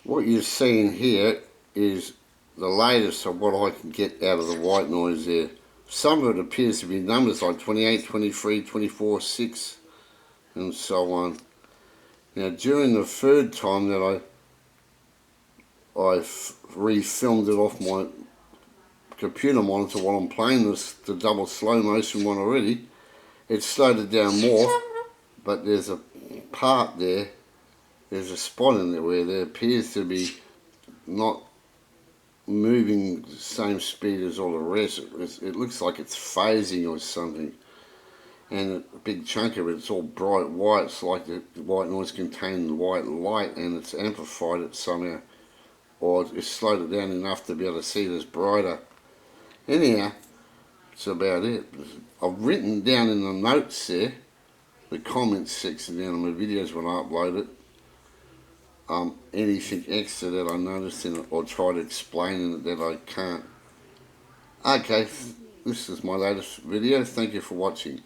What you're seeing here is the latest of what I can get out of the white noise there. Some of it appears to be numbers like 28, 23, 24, 6 and so on. Now during the third time that I refilmed it off my computer monitor while I'm playing the double slow motion one already, it slowed it down more, but there's a part there, there's a spot in there where there appears to be not moving the same speed as all the rest. It looks like it's phasing or something. And a big chunk of it's all bright white. It's like the white noise contained white light, and it's amplified it somehow, or it's slowed it down enough to be able to see it as brighter. Anyhow, that's about it. I've written down in the notes there, the comments section down on my videos when I upload it, anything extra that I noticed in it or try to explain in it that I can't. Okay, this is my latest video. Thank you for watching.